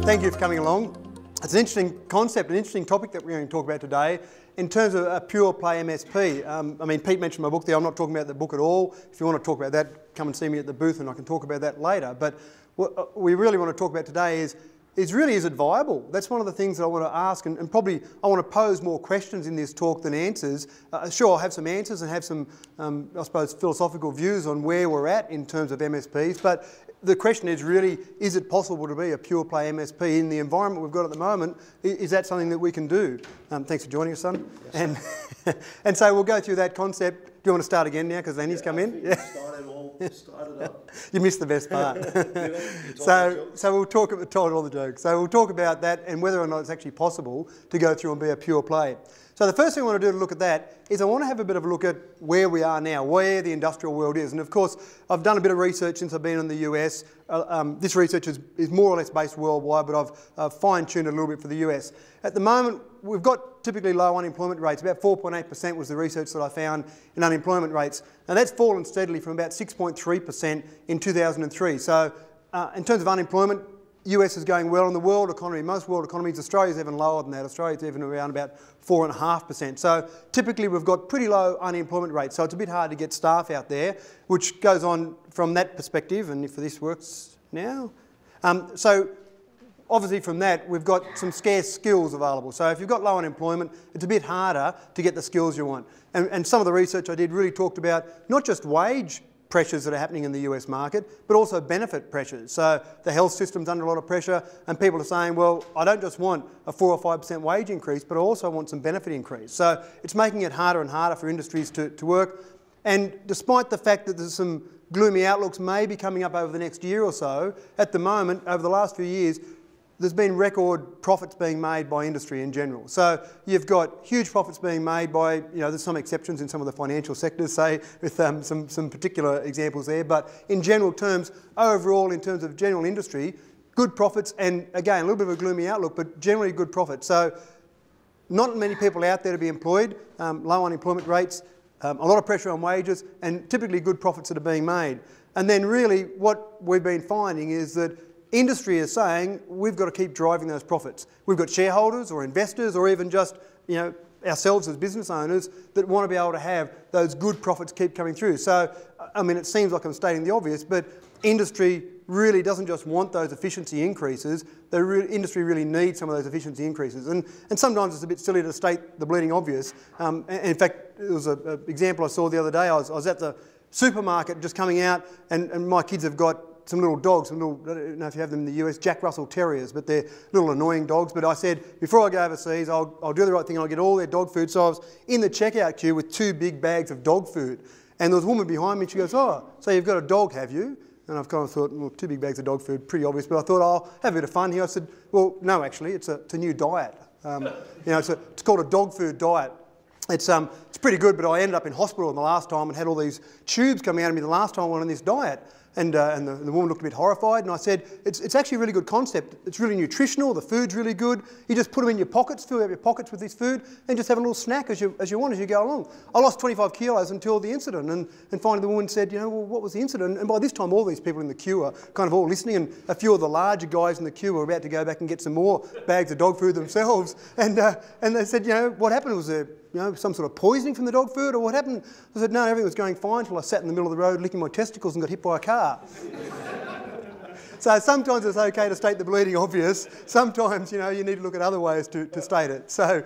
Thank you for coming along. It's an interesting concept, an interesting topic that we're going to talk about today in terms of a Pure Play MSP. I mean, Pete mentioned my book there. I'm not talking about the book at all. If you want to talk about that, come and see me at the booth and I can talk about that later. But what we really want to talk about today is it viable? That's one of the things that I want to ask, and probably I want to pose more questions in this talk than answers. Sure, I'll have some answers and have some, I suppose, philosophical views on where we're at in terms of MSPs, but the question is really, is it possible to be a pure play MSP in the environment we've got at the moment? Is that something that we can do? Thanks for joining us, son. Yes, and so we'll go through that concept. Do you want to start again now because Lenny's come in? Yeah. Started up. You missed the best part. So we'll talk about, told all the jokes. So we'll talk about that and whether or not it's actually possible to go through and be a pure play. So the first thing I want to do to look at that is I want to have a bit of a look at where we are now, where the industrial world is. And of course, I've done a bit of research since I've been in the US. This research is more or less based worldwide, but I've fine-tuned it a little bit for the US. At the moment, we've got typically low unemployment rates. About 4.8% was the research that I found in unemployment rates. Now that's fallen steadily from about 6.3% in 2003. So in terms of unemployment, US is going well in the world economy. Most world economies, Australia's even lower than that. Australia's even around about 4.5%. So typically we've got pretty low unemployment rates. So it's a bit hard to get staff out there, which goes on from that perspective. And if this works now. So obviously from that, we've got some scarce skills available. So if you've got low unemployment, it's a bit harder to get the skills you want. And some of the research I did really talked about not just wage pressures that are happening in the US market, but also benefit pressures. So the health system's under a lot of pressure and people are saying, well, I don't just want a 4 or 5% wage increase, but I also want some benefit increase. So it's making it harder and harder for industries to work. And despite the fact that there's some gloomy outlooks maybe coming up over the next year or so, at the moment, over the last few years, there's been record profits being made by industry in general. So you've got huge profits being made by, there's some exceptions in some of the financial sectors, say, with some particular examples there. But in general terms, overall, in terms of general industry, good profits and, again, a little bit of a gloomy outlook, but generally good profits. So not many people out there to be employed, low unemployment rates, a lot of pressure on wages, and typically good profits that are being made. And then really what we've been finding is that industry is saying we've got to keep driving those profits. We've got shareholders or investors or even just ourselves as business owners that want to be able to have those good profits keep coming through. So, I mean, it seems like I'm stating the obvious, but industry really doesn't just want those efficiency increases. Industry really needs some of those efficiency increases. And sometimes it's a bit silly to state the bleeding obvious. In fact, there was an example I saw the other day. I was at the supermarket just coming out and my kids have got some little dogs, I don't know if you have them in the US, Jack Russell Terriers, but they're little annoying dogs. But I said, before I go overseas, I'll do the right thing and I'll get all their dog food. So I was in the checkout queue with 2 big bags of dog food. And there was a woman behind me, she goes, oh, so you've got a dog, have you? And I've kind of thought, well, 2 big bags of dog food, pretty obvious. But I thought, I'll have a bit of fun here. I said, well, no, actually, it's a new diet. It's called a dog food diet. It's pretty good, but I ended up in hospital the last time and had all these tubes coming out of me the last time I went on this diet. And the woman looked a bit horrified, and I said, it's actually a really good concept. It's really nutritional, the food's really good. You just put them in your pockets, fill up your pockets with this food, and just have a little snack as you want as you go along. I lost 25 kilos until the incident, and finally the woman said, well, what was the incident? And by this time, all these people in the queue are kind of all listening, and a few of the larger guys in the queue were about to go back and get some more bags of dog food themselves. And they said, what happened? Was there some sort of poisoning from the dog food, or what happened? I said, no, everything was going fine until I sat in the middle of the road licking my testicles and got hit by a car. So sometimes it's okay to state the bleeding obvious. Sometimes, you need to look at other ways to state it. So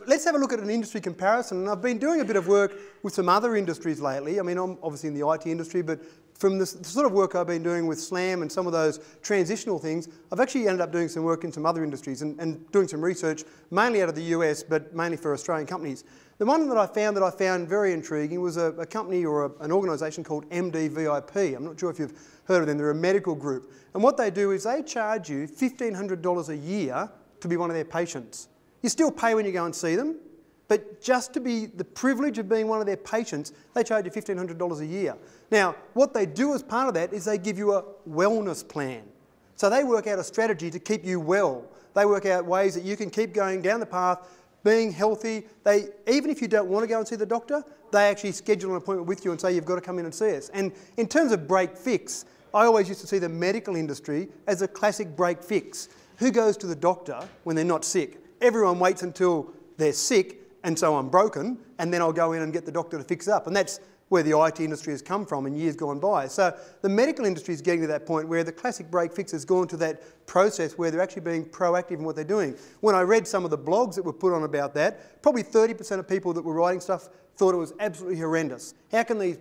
let's have a look at an industry comparison. And I've been doing a bit of work with some other industries lately. I mean, I'm obviously in the IT industry, but from the sort of work I've been doing with SLAM and some of those transitional things, I've actually ended up doing some work in some other industries and doing some research, mainly out of the US, but mainly for Australian companies. The one that I found very intriguing was a company or an organisation called MDVIP. I'm not sure if you've heard of them. They're a medical group. And what they do is they charge you $1,500 a year to be one of their patients. You still pay when you go and see them, but just to be the privilege of being one of their patients, they charge you $1,500 a year. Now, what they do as part of that is they give you a wellness plan. So they work out a strategy to keep you well. They work out ways that you can keep going down the path, being healthy. Even if you don't want to go and see the doctor, they actually schedule an appointment with you and say, you've got to come in and see us. And in terms of break fix, I always used to see the medical industry as a classic break fix. Who goes to the doctor when they're not sick? Everyone waits until they're sick, and so I'm broken, and then I'll go in and get the doctor to fix it up. And that's where the IT industry has come from in years gone by. So the medical industry is getting to that point where the classic break fix has gone to that process where they're actually being proactive in what they're doing. When I read some of the blogs that were put on about that, probably 30% of people that were writing stuff thought it was absolutely horrendous. How can these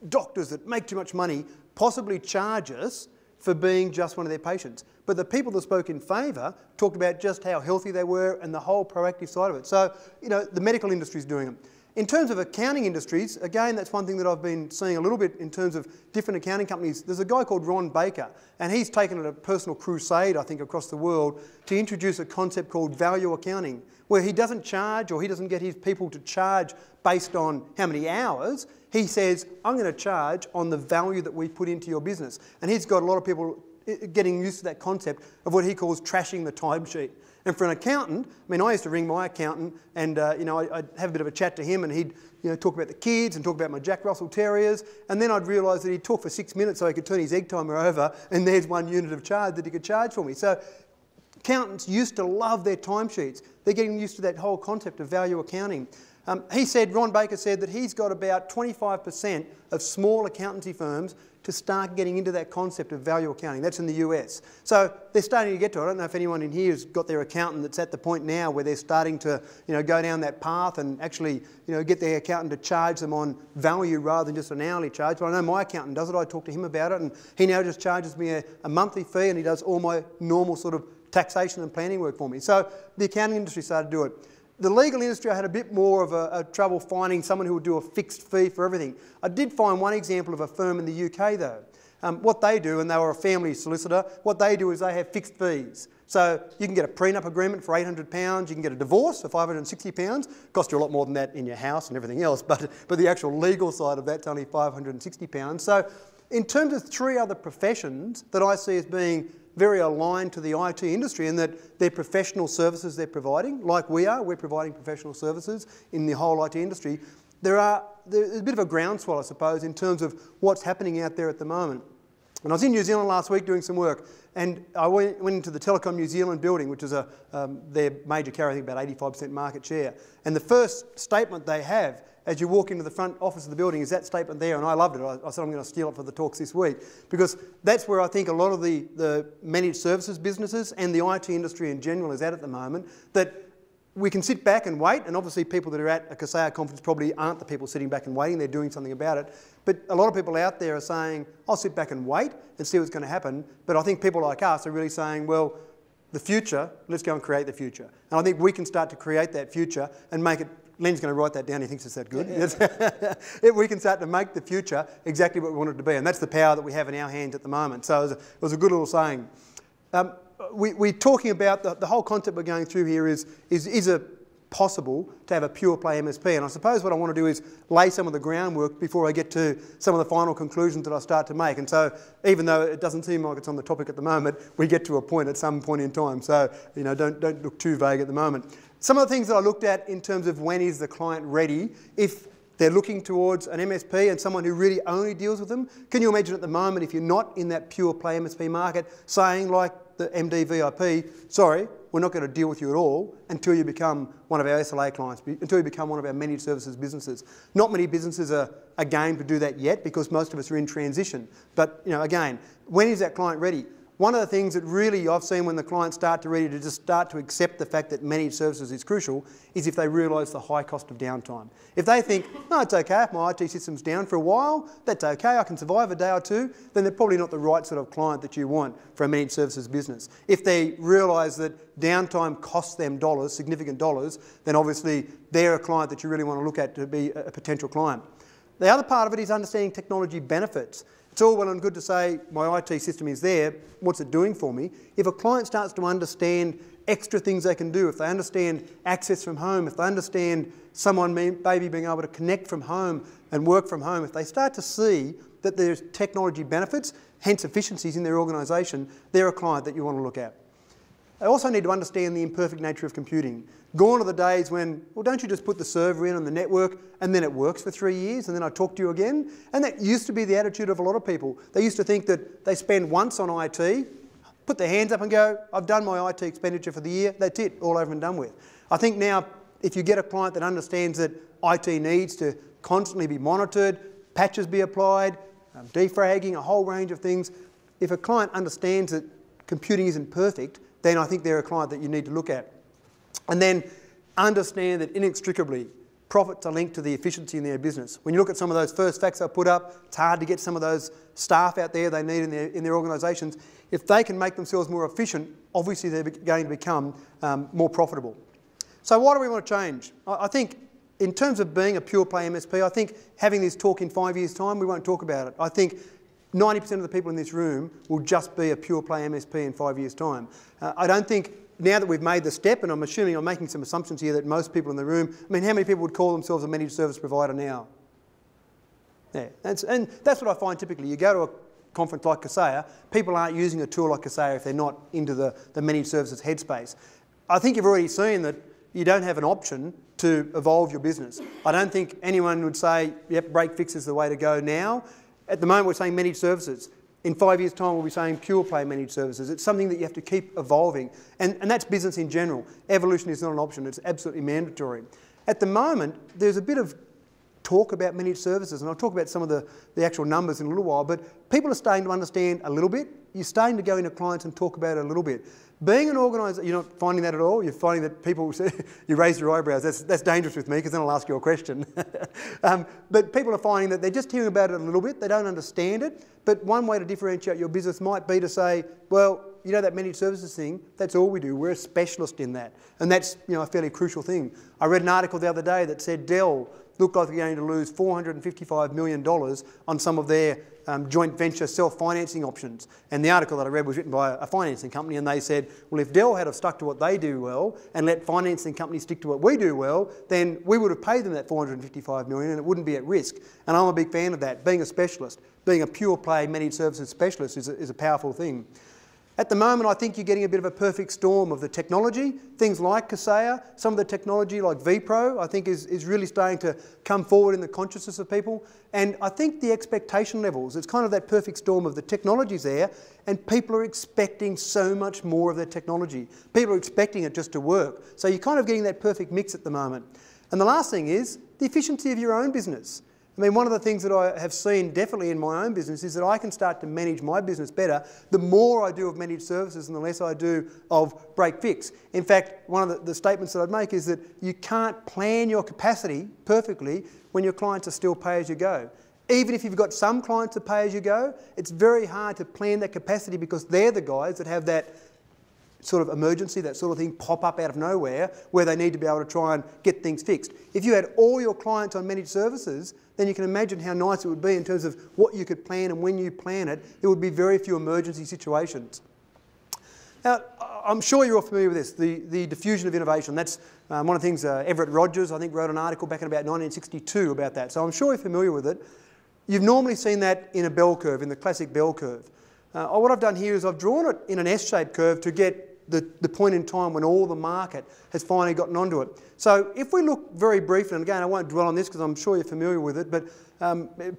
doctors that make too much money possibly charge us for being just one of their patients? But the people that spoke in favour talked about just how healthy they were and the whole proactive side of it. So, you know, the medical industry is doing it. In terms of accounting industries, again, that's one thing that I've been seeing a little bit in terms of different accounting companies. There's a guy called Ron Baker, and he's taken it a personal crusade, I think, across the world to introduce a concept called value accounting, where he doesn't charge, or he doesn't get his people to charge based on how many hours. He says, I'm going to charge on the value that we put into your business. And he's got a lot of people getting used to that concept of what he calls trashing the timesheet. And for an accountant, I mean, I used to ring my accountant and, you know, I'd have a bit of a chat to him and he'd, you know, talk about the kids and talk about my Jack Russell Terriers. And then I'd realise that he'd talk for 6 minutes so he could turn his egg timer over and there's 1 unit of charge that he could charge for me. So accountants used to love their timesheets. They're getting used to that whole concept of value accounting. Ron Baker said that he's got about 25% of small accountancy firms to start getting into that concept of value accounting. That's in the US. So they're starting to get to it. I don't know if anyone in here has got their accountant that's at the point now where they're starting to, you know, go down that path and actually, you know, get their accountant to charge them on value rather than just an hourly charge. But I know my accountant does it. I talk to him about it and he now just charges me a monthly fee and he does all my normal sort of taxation and planning work for me. So the accounting industry started to do it. The legal industry, I had a bit more of a trouble finding someone who would do a fixed fee for everything. I did find one example of a firm in the UK though. What they do, and they were a family solicitor, what they do is they have fixed fees. So you can get a prenup agreement for £800, you can get a divorce for £560, cost you a lot more than that in your house and everything else, but the actual legal side of that's only £560. So in terms of 3 other professions that I see as being very aligned to the IT industry in that they're professional services they're providing, like we're providing professional services in the whole IT industry. There's a bit of a groundswell, I suppose, in terms of what's happening out there at the moment. And I was in New Zealand last week doing some work, and I went into the Telecom New Zealand building, which is their major carrier, I think about 85% market share. And the first statement they have as you walk into the front office of the building is that statement there, and I loved it. I said I'm going to steal it for the talks this week because that's where I think a lot of the managed services businesses and the IT industry in general is at the moment, that we can sit back and wait, and obviously people that are at a Kaseya Conference probably aren't the people sitting back and waiting, they're doing something about it. But a lot of people out there are saying, I'll sit back and wait and see what's going to happen. But I think people like us are really saying, well, the future, let's go and create the future. And I think we can start to create that future and make it. Len's going to write that down, he thinks it's that good. We can start to make the future exactly what we want it to be, and that's the power that we have in our hands at the moment. So it was a good little saying. We're talking about the whole concept we're going through here is it possible to have a pure play MSP? And I suppose what I want to do is lay some of the groundwork before I get to some of the final conclusions that I start to make. And so even though it doesn't seem like it's on the topic at the moment, we get to a point at some point in time. So, you know, don't look too vague at the moment. Some of the things that I looked at in terms of when is the client ready, if they're looking towards an MSP and someone who really only deals with them. Can you imagine at the moment, if you're not in that pure play MSP market, saying like the MD VIP, sorry, we're not going to deal with you at all until you become one of our SLA clients, until you become one of our managed services businesses. Not many businesses are game to do that yet because most of us are in transition. But, you know, again, when is that client ready? One of the things that really I've seen when the clients start to accept the fact that managed services is crucial is if they realise the high cost of downtime. If they think, no, it's okay, if my IT system's down for a while, that's okay, I can survive a day or two, then they're probably not the right sort of client that you want for a managed services business. If they realise that downtime costs them dollars, significant dollars, then obviously they're a client that you really want to look at to be a potential client. The other part of it is understanding technology benefits. It's all well and good to say, my IT system is there, what's it doing for me? If a client starts to understand extra things they can do, if they understand access from home, if they understand someone maybe being able to connect from home and work from home, if they start to see that there's technology benefits, hence efficiencies in their organisation, they're a client that you want to look at. They also need to understand the imperfect nature of computing. Gone are the days when, well, don't you just put the server in on the network and then it works for 3 years and then I talk to you again? And that used to be the attitude of a lot of people. They used to think that they spend once on IT, put their hands up and go, I've done my IT expenditure for the year, that's it, all over and done with. I think now if you get a client that understands that IT needs to constantly be monitored, patches be applied, defragging, a whole range of things, if a client understands that computing isn't perfect, then I think they're a client that you need to look at. And then understand that inextricably profits are linked to the efficiency in their business. When you look at some of those first facts I put up, it's hard to get some of those staff out there they need in their organisations. If they can make themselves more efficient, obviously they're going to become more profitable. So why do we want to change? I think in terms of being a pure play MSP, I think having this talk in 5 years' time, we won't talk about it. I think 90% of the people in this room will just be a pure play MSP in 5 years' time. I don't think now that we've made the step, and I'm assuming I'm making some assumptions here that most people in the room, I mean, how many people would call themselves a managed service provider now? Yeah, and that's what I find typically. You go to a conference like Kaseya, people aren't using a tool like Kaseya if they're not into the managed services headspace. I think you've already seen that you don't have an option to evolve your business. I don't think anyone would say, yep, break fix is the way to go now. At the moment we're saying managed services. In 5 years' time we'll be saying pure play managed services. It's something that you have to keep evolving. And that's business in general. Evolution is not an option, it's absolutely mandatory. At the moment there's a bit of talk about managed services, and I'll talk about some of the actual numbers in a little while, but people are starting to understand a little bit. You're starting to go into clients and talk about it a little bit. Being an organisation, you're not finding that at all? You're finding that people, you raise your eyebrows, that's dangerous with me because then I'll ask you a question. But people are finding that they're just hearing about it a little bit, they don't understand it, but one way to differentiate your business might be to say, well, you know that managed services thing, that's all we do, we're a specialist in that. And that's, you know, a fairly crucial thing. I read an article the other day that said Dell looked like they're going to lose $455 million on some of their joint venture self-financing options. And the article that I read was written by a financing company, and they said, well, if Dell had have stuck to what they do well and let financing companies stick to what we do well, then we would have paid them that $455 million and it wouldn't be at risk. And I'm a big fan of that. Being a specialist, being a pure play managed services specialist is a powerful thing. At the moment, I think you're getting a bit of a perfect storm of the technology. Things like Kaseya, some of the technology like vPro, I think is really starting to come forward in the consciousness of people. And I think the expectation levels, it's kind of that perfect storm of the technology's there, and people are expecting so much more of their technology. People are expecting it just to work. So you're kind of getting that perfect mix at the moment. And the last thing is the efficiency of your own business. I mean, one of the things that I have seen definitely in my own business is that I can start to manage my business better the more I do of managed services and the less I do of break fix. In fact, one of the statements that I'd make is that you can't plan your capacity perfectly when your clients are still pay as you go. Even if you've got some clients that pay as you go, it's very hard to plan that capacity because they're the guys that have that sort of emergency, that sort of thing pop up out of nowhere where they need to be able to try and get things fixed. If you had all your clients on managed services, then you can imagine how nice it would be in terms of what you could plan, and when you plan it, there would be very few emergency situations. Now, I'm sure you're all familiar with this, the diffusion of innovation. That's one of the things Everett Rogers, I think, wrote an article back in about 1962 about that. So I'm sure you're familiar with it. You've normally seen that in a bell curve, in the classic bell curve. What I've done here is I've drawn it in an S-shaped curve to get the point in time when all the market has finally gotten onto it. So if we look very briefly, and again I won't dwell on this because I'm sure you're familiar with it, but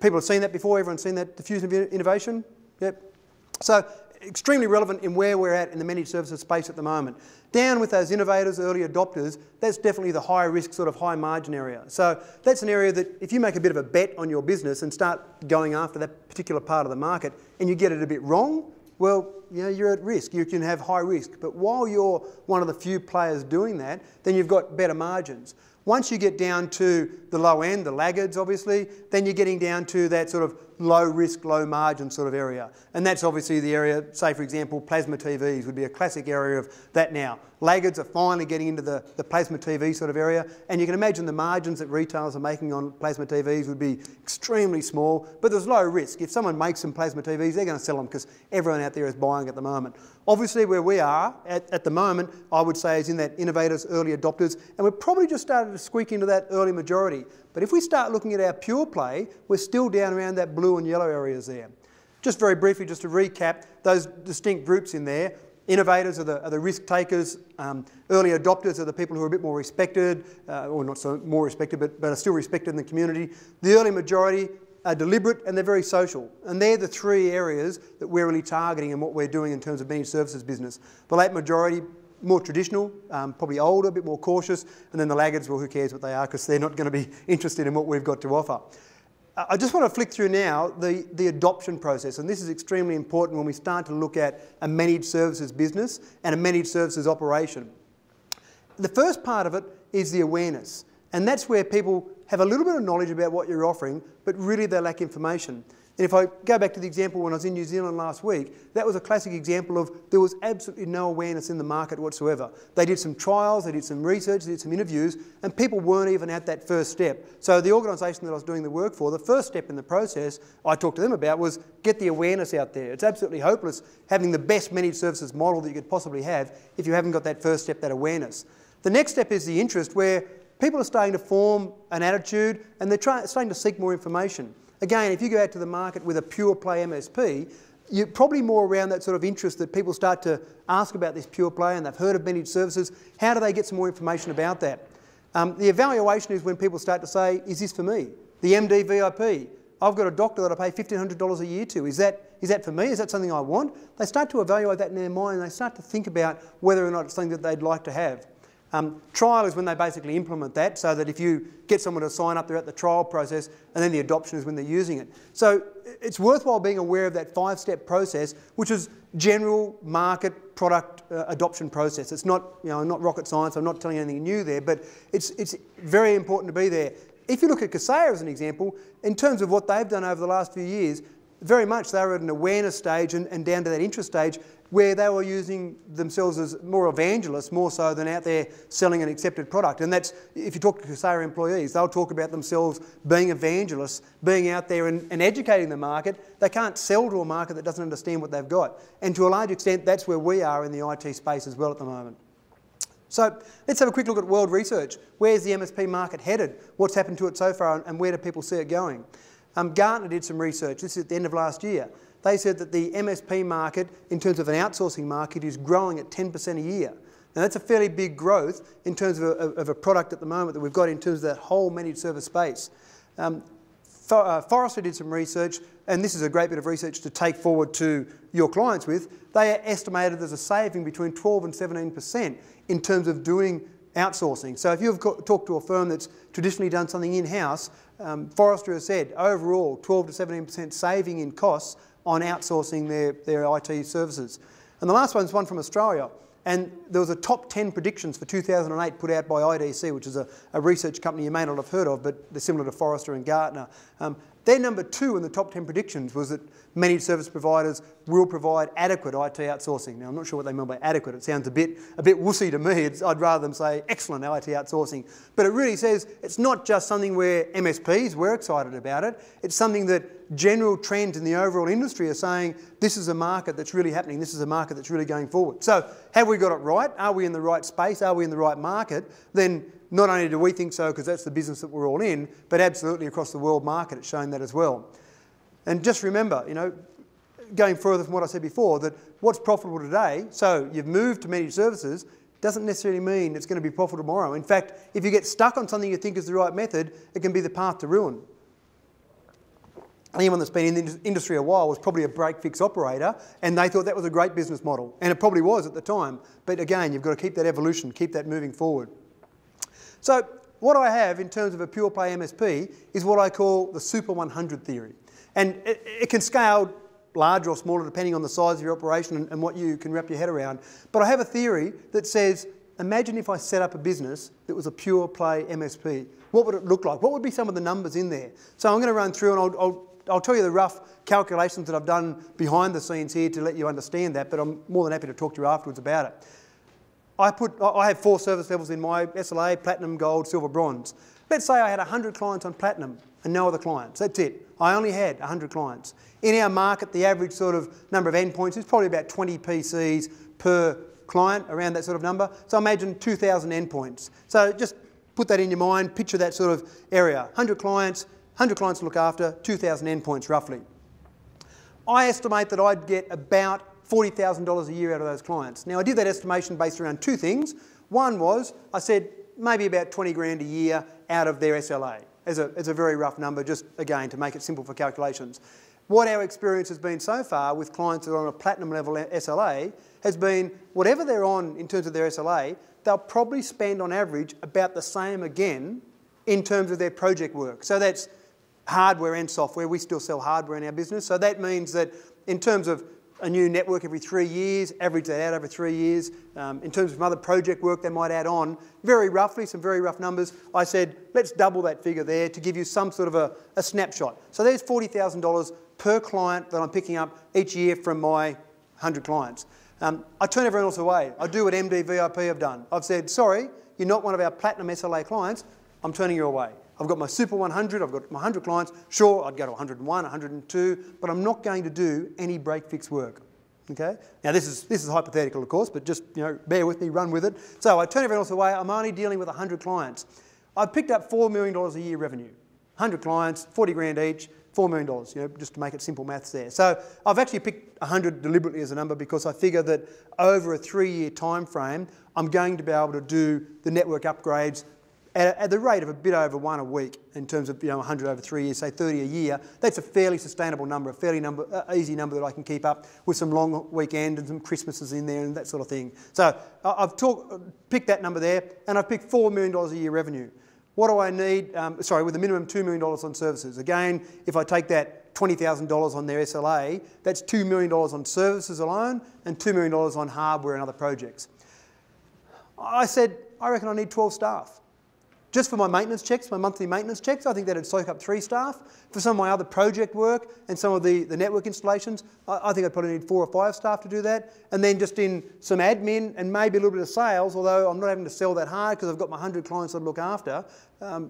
people have seen that before, everyone's seen that diffusion of innovation? Yep. So extremely relevant in where we're at in the managed services space at the moment. Down with those innovators, early adopters, that's definitely the high risk, sort of high margin area. So that's an area that if you make a bit of a bet on your business and start going after that particular part of the market and you get it a bit wrong, well, you know, you're at risk. You can have high risk. But while you're one of the few players doing that, then you've got better margins. Once you get down to the low end, the laggards obviously, then you're getting down to that sort of low risk, low margin sort of area. And that's obviously the area, say for example, plasma TVs would be a classic area of that now. Laggards are finally getting into the plasma TV sort of area, and you can imagine the margins that retailers are making on plasma TVs would be extremely small, but there's low risk. If someone makes some plasma TVs, they're going to sell them because everyone out there is buying at the moment. Obviously where we are at the moment, I would say, is in that innovators, early adopters, and we've probably just started to squeak into that early majority. But if we start looking at our pure play, we're still down around that blue and yellow areas there. Just very briefly, just to recap, those distinct groups in there, Innovators are the risk takers. Early adopters are the people who are a bit more respected, or not so more respected, but are still respected in the community. The early majority are deliberate and they're very social. And they're the three areas that we're really targeting and what we're doing in terms of managed services business. The late majority, more traditional, probably older, a bit more cautious, and then the laggards, well, who cares what they are, because they're not going to be interested in what we've got to offer. I just want to flick through now the adoption process, and this is extremely important when we start to look at a managed services business and a managed services operation. The first part of it is the awareness, and that's where people have a little bit of knowledge about what you're offering, but really they lack information. And if I go back to the example when I was in New Zealand last week, that was a classic example of there was absolutely no awareness in the market whatsoever. They did some trials, they did some research, they did some interviews, and people weren't even at that first step. So the organisation that I was doing the work for, the first step in the process I talked to them about was get the awareness out there. It's absolutely hopeless having the best managed services model that you could possibly have if you haven't got that first step, that awareness. The next step is the interest, where people are starting to form an attitude and they're starting to seek more information. Again, if you go out to the market with a pure play MSP, you're probably more around that sort of interest that people start to ask about this pure play and they've heard of managed services. How do they get some more information about that? The evaluation is when people start to say, is this for me? The MD VIP, I've got a doctor that I pay $1,500 a year to. Is that for me? Is that something I want? They start to evaluate that in their mind and they start to think about whether or not it's something that they'd like to have. Trial is when they basically implement that, so that if you get someone to sign up, they're at the trial process, and then the adoption is when they're using it. So it's worthwhile being aware of that 5-step process, which is general market product adoption process. It's not, not rocket science. I'm not telling you anything new there, but it's very important to be there. If you look at Kaseya as an example, in terms of what they've done over the last few years, very much they were at an awareness stage and down to that interest stage, where they were using themselves as more evangelists, more so than out there selling an accepted product. And that's, if you talk to Kaseya employees, they'll talk about themselves being evangelists, being out there and educating the market. They can't sell to a market that doesn't understand what they've got. And to a large extent, that's where we are in the IT space as well at the moment. So let's have a quick look at world research. Where's the MSP market headed? What's happened to it so far, and where do people see it going? Gartner did some research. This is at the end of last year. They said that the MSP market, in terms of an outsourcing market, is growing at 10% a year. Now that's a fairly big growth in terms of a product at the moment that we've got in terms of that whole managed service space. Forrester did some research, and this is a great bit of research to take forward to your clients with. They estimated there's a saving between 12 and 17% in terms of doing outsourcing. So if you've talked to a firm that's traditionally done something in-house, Forrester has said overall 12 to 17% saving in costs on outsourcing their IT services. And the last one is one from Australia. And there was a top 10 predictions for 2008 put out by IDC, which is a research company you may not have heard of, but they're similar to Forrester and Gartner. Their number 2 in the top 10 predictions was that managed service providers will provide adequate IT outsourcing. Now, I'm not sure what they mean by adequate. It sounds a bit wussy to me. I'd rather them say excellent IT outsourcing. But it really says it's not just something where MSPs, we're excited about it. It's something that general trends in the overall industry are saying this is a market that's really happening. This is a market that's really going forward. So have we got it right? Are we in the right space? Are we in the right market? Then not only do we think so because that's the business that we're all in, but absolutely across the world market it's showing that as well. And just remember, going further from what I said before, that what's profitable today, so you've moved to managed services, doesn't necessarily mean it's going to be profitable tomorrow. In fact, if you get stuck on something you think is the right method, it can be the path to ruin. Anyone that's been in the industry a while was probably a break-fix operator, and they thought that was a great business model. And it probably was at the time. But again, you've got to keep that evolution, keep that moving forward. So what I have in terms of a pure play MSP is what I call the Super 100 theory. And it can scale larger or smaller depending on the size of your operation and what you can wrap your head around. But I have a theory that says, imagine if I set up a business that was a pure play MSP. What would it look like? What would be some of the numbers in there? So I'm going to run through and I'll tell you the rough calculations that I've done behind the scenes here to let you understand that, but I'm more than happy to talk to you afterwards about it. I have 4 service levels in my SLA: Platinum, Gold, Silver, Bronze. Let's say I had 100 clients on Platinum and no other clients. That's it. I only had 100 clients. In our market, the average sort of number of endpoints is probably about 20 PCs per client, around that sort of number. So imagine 2,000 endpoints. So just put that in your mind, picture that sort of area. 100 clients to look after, 2,000 endpoints roughly. I estimate that I'd get about $40,000 a year out of those clients. Now, I did that estimation based around two things. One was, I said, maybe about 20 grand a year out of their SLA, as a very rough number, just again to make it simple for calculations. What our experience has been so far with clients that are on a platinum level SLA has been whatever they're on in terms of their SLA, they'll probably spend on average about the same again in terms of their project work. So that's hardware and software. We still sell hardware in our business. So that means that in terms of a new network every 3 years, average that out over 3 years. In terms of other project work they might add on, very roughly, some very rough numbers, I said, let's double that figure there to give you some sort of a snapshot. So there's $40,000 per client that I'm picking up each year from my 100 clients. I turn everyone else away. I do what MD VIP have done. I've said, sorry, you're not one of our platinum SLA clients, I'm turning you away. I've got my Super 100, I've got my 100 clients. Sure, I'd go to 101, 102, but I'm not going to do any break-fix work. Okay? Now this is hypothetical, of course, but just bear with me, run with it. So I turn everyone else away. I'm only dealing with 100 clients. I've picked up $4 million a year revenue. 100 clients, 40 grand each, $4 million, just to make it simple maths there. So I've actually picked 100 deliberately as a number because I figure that over a 3-year time frame, I'm going to be able to do the network upgrades at the rate of a bit over 1 a week in terms of 100 over 3 years, say 30 a year. That's a fairly sustainable number, a fairly easy number that I can keep up with some long weekend and some Christmases in there and that sort of thing. So I've picked that number there, and I've picked $4 million a year revenue. What do I need? With a minimum $2 million on services. Again, if I take that $20,000 on their SLA, that's $2 million on services alone and $2 million on hardware and other projects. I said, I reckon I need 12 staff. Just for my maintenance checks, my monthly maintenance checks, I think that'd soak up 3 staff. For some of my other project work and some of the network installations, I think I'd probably need 4 or 5 staff to do that. And then just in some admin and maybe a little bit of sales, although I'm not having to sell that hard because I've got my 100 clients I look after,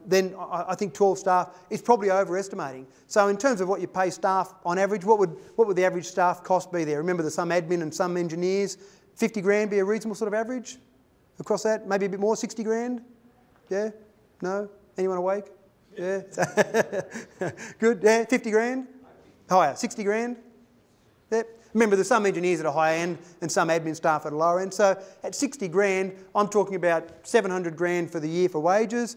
then I think 12 staff is probably overestimating. So in terms of what you pay staff on average, what would the average staff cost be there? Remember there's some admin and some engineers. 50 grand be a reasonable sort of average across that? Maybe a bit more, 60 grand? Yeah? No? Anyone awake? Yeah? Good? Yeah? 50 grand? Higher? 60 grand? Yeah. Remember, there's some engineers at a high end and some admin staff at a lower end. So at 60 grand, I'm talking about 700 grand for the year for wages.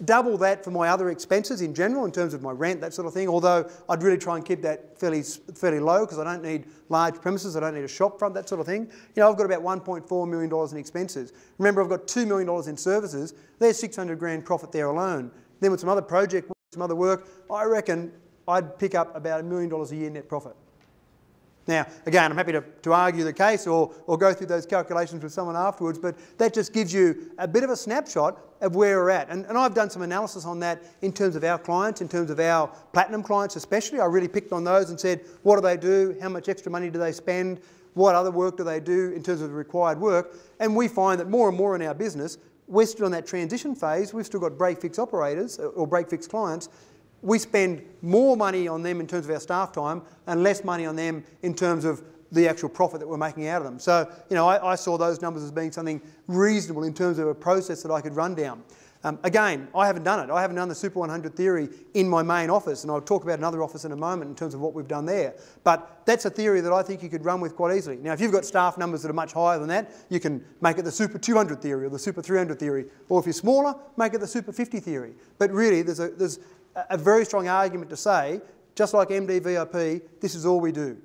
Double that for my other expenses in general in terms of my rent, that sort of thing, although I'd really try and keep that fairly low because I don't need large premises, I don't need a shop front, that sort of thing. I've got about $1.4 million in expenses. Remember, I've got $2 million in services. There's 600 grand profit there alone. Then with some other project work, some other work, I reckon I'd pick up about $1 million a year net profit. Now, again, I'm happy to argue the case or go through those calculations with someone afterwards, but that just gives you a bit of a snapshot of where we're at. And I've done some analysis on that in terms of our clients, in terms of our platinum clients especially. I really picked on those and said, what do they do? How much extra money do they spend? What other work do they do in terms of the required work? And we find that more and more in our business, we're still in that transition phase. We've still got break-fix operators or break-fix clients. We spend more money on them in terms of our staff time and less money on them in terms of the actual profit that we're making out of them. So, I saw those numbers as being something reasonable in terms of a process that I could run down. Again, I haven't done it. I haven't done the Super 100 theory in my main office, and I'll talk about another office in a moment in terms of what we've done there. But that's a theory that I think you could run with quite easily. Now, if you've got staff numbers that are much higher than that, you can make it the Super 200 theory or the Super 300 theory. Or if you're smaller, make it the Super 50 theory. But really, there's a very strong argument to say, just like MD VIP, this is all we do,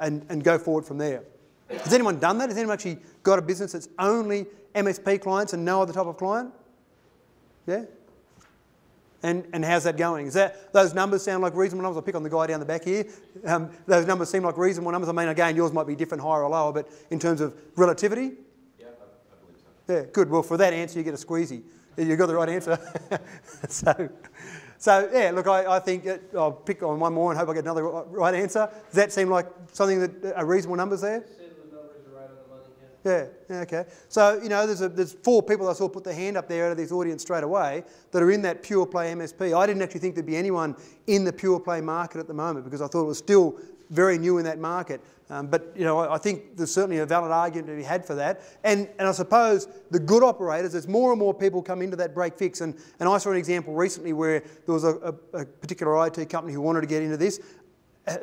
and go forward from there. Has anyone done that? Has anyone actually got a business that's only MSP clients and no other type of client? Yeah? And how's that going? Those numbers sound like reasonable numbers? I'll pick on the guy down the back here. Those numbers seem like reasonable numbers. I mean, again, yours might be different, higher or lower, but in terms of relativity? Yeah, I believe so. Yeah, good. Well, for that answer, you get a squeezy. You got the right answer. So yeah, look, I think I'll pick on one more and hope I get another right answer. Does that seem like something that are reasonable numbers there? The numbers are right on the money, yeah, okay. So, there's 4 people I saw put their hand up there out of this audience straight away that are in that Pure Play MSP. I didn't actually think there'd be anyone in the Pure Play market at the moment because I thought it was still very new in that market. But I think there's certainly a valid argument to be had for that. And I suppose the good operators, as more and more people come into that break fix, and I saw an example recently where there was a particular IT company who wanted to get into this,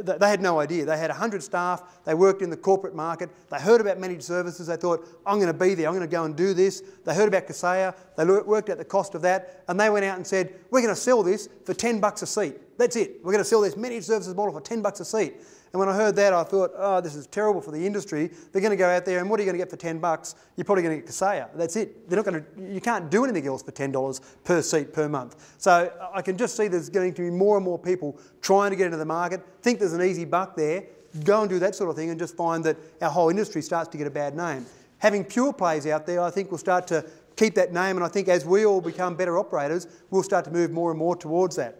they had no idea. They had 100 staff, they worked in the corporate market, they heard about managed services, they thought, I'm going to be there, I'm going to go and do this. They heard about Kaseya, they worked out the cost of that, and they went out and said, we're going to sell this for $10 a seat. That's it. We're going to sell this managed services model for $10 a seat. And when I heard that, I thought, oh, this is terrible for the industry. They're going to go out there, and what are you going to get for $10? You're probably going to get Kaseya. That's it. They're not going to, you can't do anything else for $10 per seat per month. So I can just see there's going to be more and more people trying to get into the market, think there's an easy buck there, go and do that sort of thing, and just find that our whole industry starts to get a bad name. Having pure plays out there, I think will start to keep that name, and I think as we all become better operators, we'll start to move more and more towards that.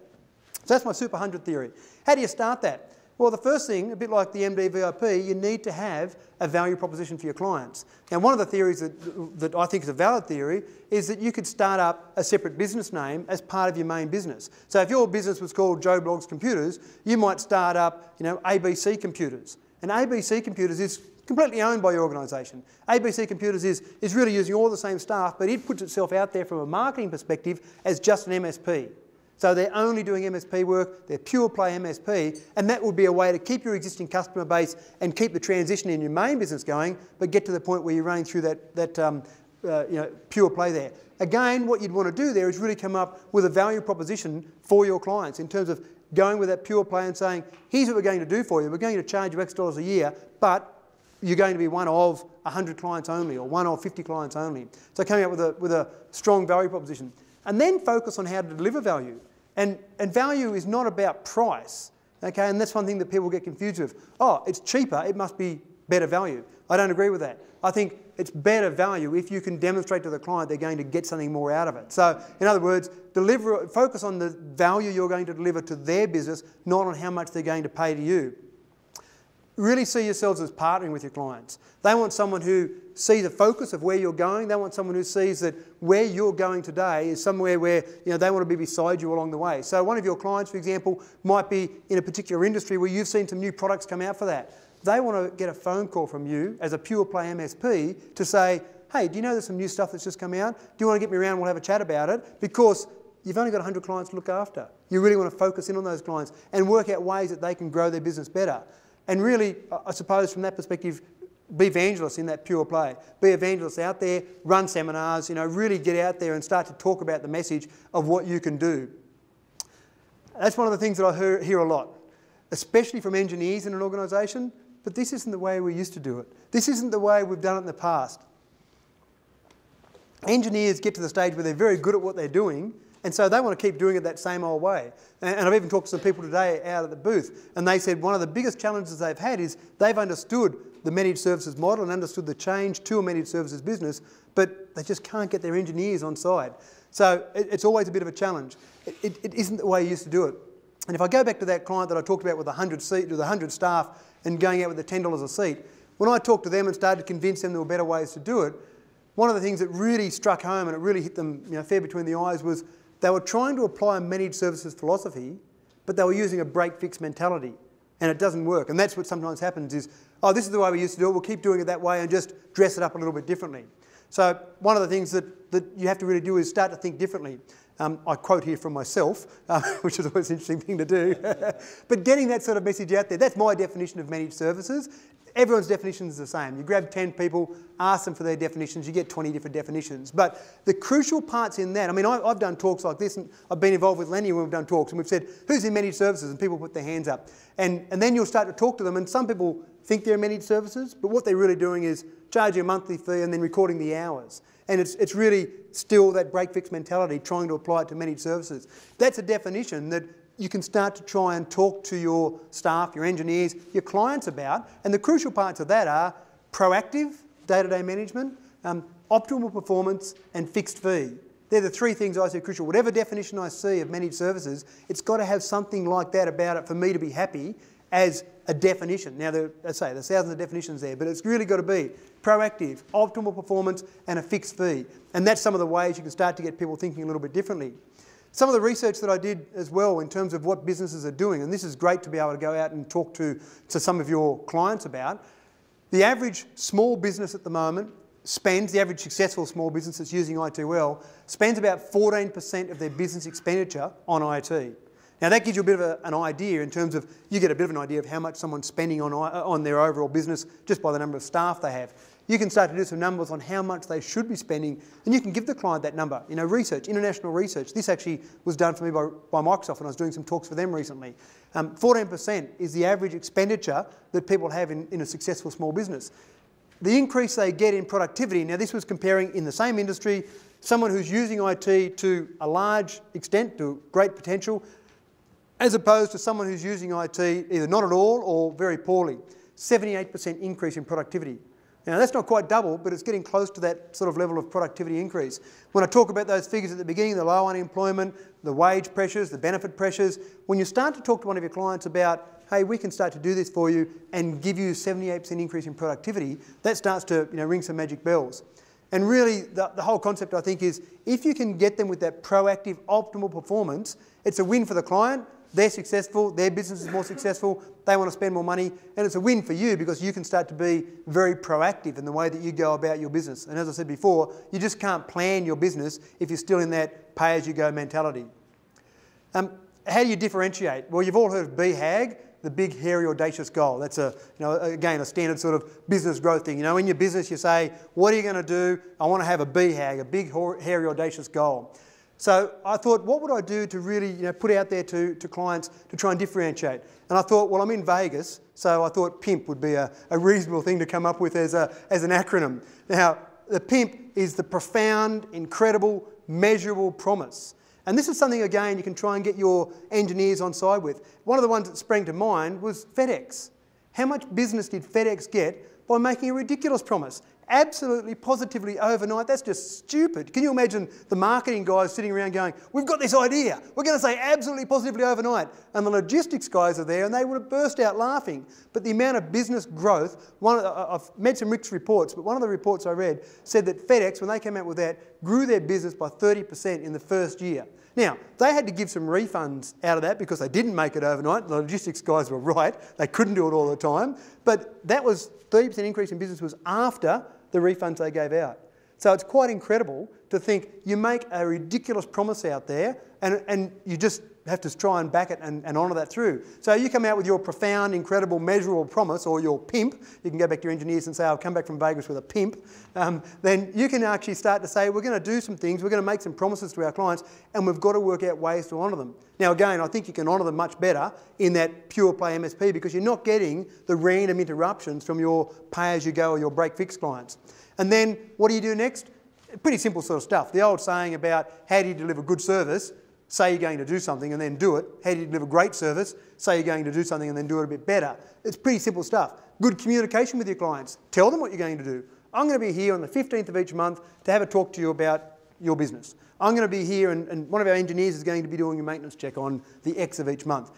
So that's my Super 100 theory. How do you start that? Well, the first thing, a bit like the MD VIP, you need to have a value proposition for your clients. Now, one of the theories that I think is a valid theory is that you could start up a separate business name as part of your main business. So if your business was called Joe Bloggs Computers, you might start up, ABC Computers. And ABC Computers is completely owned by your organisation. ABC Computers is really using all the same staff, but it puts itself out there from a marketing perspective as just an MSP. So they're only doing MSP work, they're pure play MSP, and that would be a way to keep your existing customer base and keep the transition in your main business going, but get to the point where you're running through that pure play there. Again, what you'd want to do there is really come up with a value proposition for your clients in terms of going with that pure play and saying, here's what we're going to do for you. We're going to charge you X dollars a year, but you're going to be one of 100 clients only or one of 50 clients only. So coming up with a strong value proposition. And then focus on how to deliver value. And value is not about price, okay? And that's one thing that people get confused with. Oh, it's cheaper, it must be better value. I don't agree with that. I think it's better value if you can demonstrate to the client they're going to get something more out of it. So, in other words, focus on the value you're going to deliver to their business, not on how much they're going to pay to you. Really see yourselves as partnering with your clients. They want someone who sees the focus of where you're going. They want someone who sees that where you're going today is somewhere where they want to be beside you along the way. So one of your clients, for example, might be in a particular industry where you've seen some new products come out for that. They want to get a phone call from you as a pure play MSP to say, hey, do you know there's some new stuff that's just come out? Do you want to get me around and we'll have a chat about it? Because you've only got 100 clients to look after. You really want to focus in on those clients and work out ways that they can grow their business better. And really, I suppose from that perspective, be evangelists in that pure play. Be evangelists out there, run seminars, really get out there and start to talk about the message of what you can do. That's one of the things that I hear a lot, especially from engineers in an organisation, but this isn't the way we used to do it. This isn't the way we've done it in the past. Engineers get to the stage where they're very good at what they're doing, and so they want to keep doing it that same old way. And I've even talked to some people today out at the booth, and they said one of the biggest challenges they've had is they've understood the managed services model and understood the change to a managed services business, but they just can't get their engineers on side. So it's always a bit of a challenge. It isn't the way you used to do it. And if I go back to that client that I talked about with 100 staff and going out with the $10 a seat, when I talked to them and started to convince them there were better ways to do it, one of the things that really struck home and it really hit them fair between the eyes was they were trying to apply a managed services philosophy, but they were using a break-fix mentality, and it doesn't work. And that's what sometimes happens is, oh, this is the way we used to do it, we'll keep doing it that way and just dress it up a little bit differently. So one of the things that you have to really do is start to think differently. I quote here from myself, which is always an interesting thing to do. But getting that sort of message out there, that's my definition of managed services. Everyone's definition is the same. You grab 10 people, ask them for their definitions, you get 20 different definitions. But the crucial parts in that, I mean, I've done talks like this, and I've been involved with Lenny when we've done talks, and we've said, who's in managed services? And people put their hands up. And then you'll start to talk to them, and some people think they're managed services, but what they're really doing is charging a monthly fee and then recording the hours. And it's really still that break-fix mentality, trying to apply it to managed services. That's a definition that you can start to try and talk to your staff, your engineers, your clients about. And the crucial parts of that are proactive day-to-day management, optimal performance, and fixed fee. They're the three things I see crucial. Whatever definition I see of managed services, it's got to have something like that about it for me to be happy as a definition. Now, there's thousands of definitions there, but it's really got to be proactive, optimal performance, and a fixed fee. And that's some of the ways you can start to get people thinking a little bit differently. Some of the research that I did as well in terms of what businesses are doing, and this is great to be able to go out and talk to some of your clients about, the average small business at the moment spends, the average successful small business that's using IT well, spends about 14% of their business expenditure on IT. Now that gives you a bit of an idea in terms of, you get a bit of an idea of how much someone's spending on their overall business just by the number of staff they have. You can start to do some numbers on how much they should be spending, and you can give the client that number. You know, research, international research. This actually was done for me by Microsoft when I was doing some talks for them recently. 14% is the average expenditure that people have in a successful small business. The increase they get in productivity, now this was comparing in the same industry, someone who's using IT to a large extent, to great potential, as opposed to someone who's using IT either not at all or very poorly. 78% increase in productivity. Now that's not quite double, but it's getting close to that sort of level of productivity increase. When I talk about those figures at the beginning, the low unemployment, the wage pressures, the benefit pressures, when you start to talk to one of your clients about, hey, we can start to do this for you and give you 78% increase in productivity, that starts to ring some magic bells. And really, the whole concept, I think, is if you can get them with that proactive, optimal performance, it's a win for the client. They're successful, their business is more successful, they want to spend more money, and it's a win for you because you can start to be very proactive in the way that you go about your business. And as I said before, you just can't plan your business if you're still in that pay-as-you-go mentality. How do you differentiate? Well, you've all heard of BHAG, the big, hairy, audacious goal. That's again, a standard sort of business growth thing. You know, in your business you say, what are you going to do? I want to have a BHAG, a big, hairy, audacious goal. So I thought, what would I do to really put out there to clients to try and differentiate? And I thought, well, I'm in Vegas, so I thought PIMP would be a reasonable thing to come up with as an acronym. Now, the PIMP is the profound, incredible, measurable promise. And this is something, again, you can try and get your engineers on side with. One of the ones that sprang to mind was FedEx. How much business did FedEx get by making a ridiculous promise? Absolutely, positively, overnight. That's just stupid. Can you imagine the marketing guys sitting around going, we've got this idea. We're going to say absolutely, positively, overnight. And the logistics guys are there and they would have burst out laughing. But the amount of business growth, I've made some mixed reports, but one of the reports I read said that FedEx, when they came out with that, grew their business by 30% in the first year. Now, they had to give some refunds out of that because they didn't make it overnight. The logistics guys were right. They couldn't do it all the time. But that was 30% increase in business was after the refunds they gave out. So it's quite incredible to think you make a ridiculous promise out there and you just have to try and back it and honour that through. So you come out with your profound, incredible, measurable promise, or your PIMP, you can go back to your engineers and say, I'll come back from Vegas with a PIMP, then you can actually start to say, we're going to do some things, we're going to make some promises to our clients, and we've got to work out ways to honour them. Now again, I think you can honour them much better in that Pure Play MSP because you're not getting the random interruptions from your pay-as-you-go or your break-fix clients. And then what do you do next? Pretty simple sort of stuff. The old saying about how do you deliver good service, say you're going to do something and then do it. How do you deliver great service, say you're going to do something and then do it a bit better. It's pretty simple stuff. Good communication with your clients. Tell them what you're going to do. I'm going to be here on the 15th of each month to have a talk to you about your business. I'm going to be here and one of our engineers is going to be doing a maintenance check on the X of each month.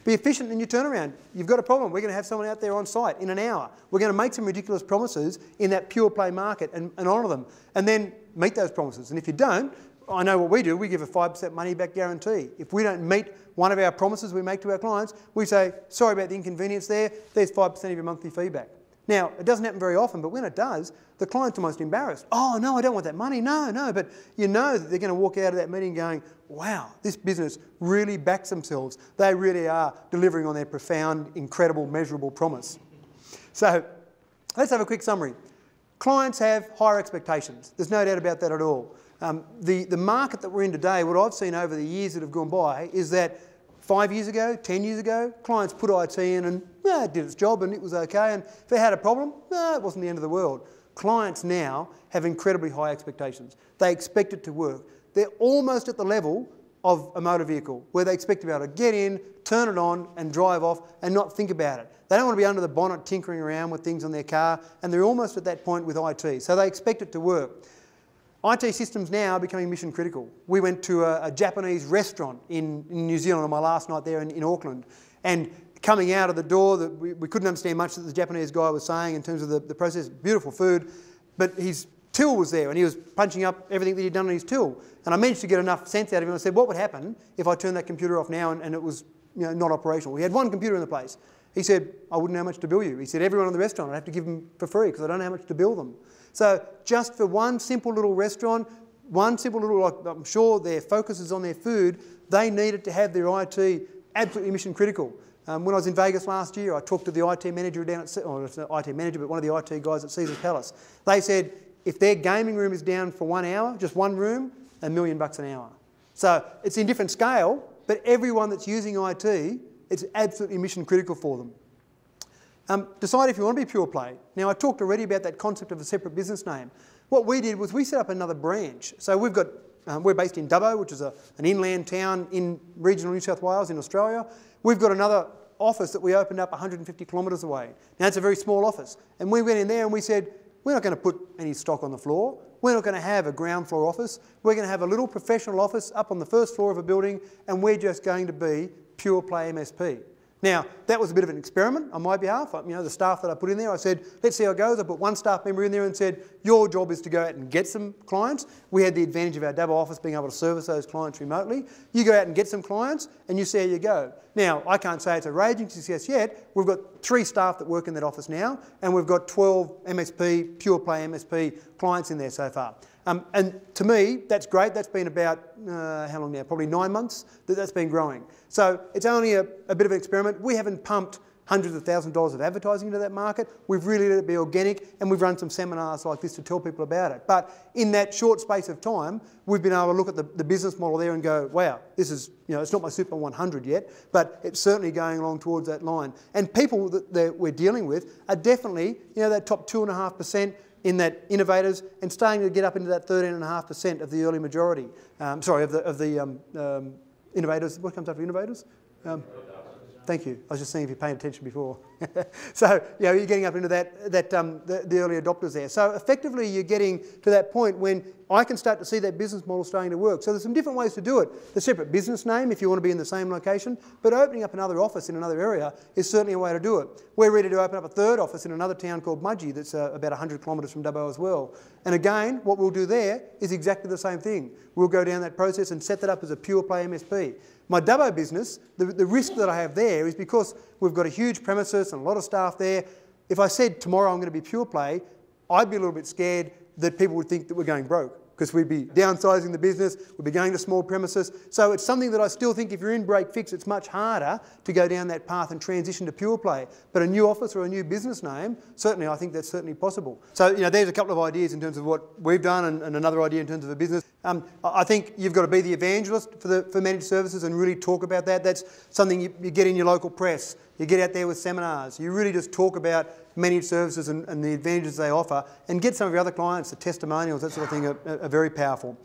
Be efficient in your turnaround. You've got a problem. We're going to have someone out there on site in an hour. We're going to make some ridiculous promises in that pure play market and honour them. And then meet those promises. And if you don't, I know what we do. We give a 5% money back guarantee. If we don't meet one of our promises we make to our clients, we say, sorry about the inconvenience there. There's 5% of your monthly feedback. Now, it doesn't happen very often, but when it does, the client's almost embarrassed. Oh, no, I don't want that money. No. But you know that they're going to walk out of that meeting going, wow, this business really backs themselves. They really are delivering on their profound, incredible, measurable promise. So let's have a quick summary. Clients have higher expectations. There's no doubt about that at all. The market that we're in today, what I've seen over the years that have gone by, is that 5 years ago, 10 years ago, clients put IT in and it did its job and it was okay. And if they had a problem, it wasn't the end of the world. Clients now have incredibly high expectations. They expect it to work. They're almost at the level of a motor vehicle where they expect to be able to get in, turn it on and drive off and not think about it. They don't want to be under the bonnet tinkering around with things on their car, and they're almost at that point with IT. So they expect it to work. IT systems now are becoming mission critical. We went to a Japanese restaurant in New Zealand on my last night there in Auckland, and coming out of the door, we couldn't understand much that the Japanese guy was saying in terms of the process. Beautiful food, but his till was there and he was punching up everything that he'd done on his till. And I managed to get enough sense out of him. I said, what would happen if I turned that computer off now and it was not operational? We had one computer in the place. He said, I wouldn't know how much to bill you. He said, everyone in the restaurant, I'd have to give them for free because I don't know how much to bill them. So just for one simple little restaurant, one simple little, like, I'm sure their focus is on their food, they needed to have their IT absolutely mission critical. When I was in Vegas last year, I talked to the IT manager down at, or it's not IT manager, but one of the IT guys at Caesars Palace. They said if their gaming room is down for 1 hour, just one room, $1 million an hour. So it's in different scale, but everyone that's using IT, it's absolutely mission critical for them. Decide if you want to be Pure Play. Now, I talked already about that concept of a separate business name. What we did was we set up another branch. So we've got, we're based in Dubbo, which is an inland town in regional New South Wales in Australia. We've got another office that we opened up 150 kilometres away. Now, it's a very small office. And we went in there and we said, we're not going to put any stock on the floor. We're not going to have a ground floor office. We're going to have a little professional office up on the first floor of a building, and we're just going to be Pure Play MSP. Now, that was a bit of an experiment on my behalf. You know, the staff that I put in there, I said, let's see how it goes. I put one staff member in there and said, your job is to go out and get some clients. We had the advantage of our Dubbo office being able to service those clients remotely. You go out and get some clients and you see how you go. Now, I can't say it's a raging success yet. We've got 3 staff that work in that office now, and we've got 12 MSP, Pure Play MSP clients in there so far. And to me, that's great. That's been about, how long now? Probably 9 months that's been growing. So it's only a bit of an experiment. We haven't pumped hundreds of thousands of dollars of advertising into that market. We've really let it be organic, and we've run some seminars like this to tell people about it. But in that short space of time, we've been able to look at the business model there and go, wow, this is, you know, it's not my Super 100 yet, but it's certainly going along towards that line. And people that we're dealing with are definitely, you know, that top 2.5% in that innovators, and starting to get up into that 13.5% of the early majority. Sorry, of the innovators. What comes after innovators? Thank you. I was just seeing if you're paying attention before. So, you know, you're getting up into the early adopters there. So effectively, you're getting to that point when I can start to see that business model starting to work. So there's some different ways to do it. The separate business name, if you want to be in the same location, but opening up another office in another area is certainly a way to do it. We're ready to open up a 3rd office in another town called Mudgee that's about 100 kilometres from Dubbo as well. And again, what we'll do there is exactly the same thing. We'll go down that process and set that up as a Pure Play MSP. My Dubbo business, the risk that I have there is because we've got a huge premises and a lot of staff there. If I said tomorrow I'm going to be Pure Play, I'd be a little bit scared that people would think that we're going broke, because we'd be downsizing the business, we'd be going to small premises. So it's something that I still think if you're in break fix, it's much harder to go down that path and transition to Pure Play. But a new office or a new business name, certainly I think that's certainly possible. So, you know, there's a couple of ideas in terms of what we've done and another idea in terms of a business. I think you've got to be the evangelist for managed services and really talk about that. That's something you get in your local press. You get out there with seminars. You really just talk about managed services and the advantages they offer, and get some of your other clients, the testimonials, that sort of thing are very powerful.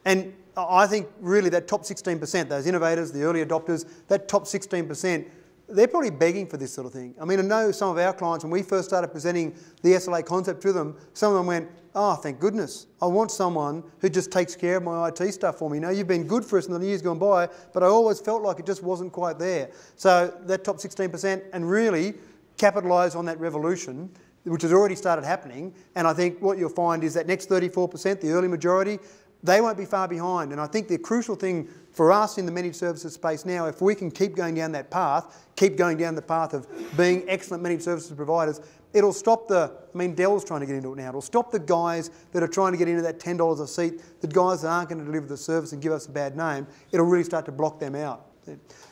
And I think really that top 16%, those innovators, the early adopters, that top 16%, they're probably begging for this sort of thing. I mean, I know some of our clients, when we first started presenting the SLA concept to them, some of them went, oh, thank goodness, I want someone who just takes care of my IT stuff for me. You know, you've been good for us in the years gone by, but I always felt like it just wasn't quite there. So that top 16%, and really capitalise on that revolution, which has already started happening. And I think what you'll find is that next 34%, the early majority, they won't be far behind. And I think the crucial thing for us in the managed services space now, if we can keep going down that path, keep going down the path of being excellent managed services providers, it'll stop Dell's trying to get into it now. It'll stop the guys that are trying to get into that $10 a seat, the guys that aren't going to deliver the service and give us a bad name. It'll really start to block them out.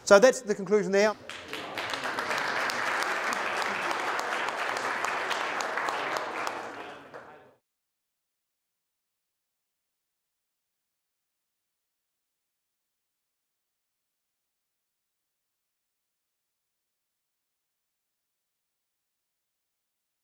So that's the conclusion there.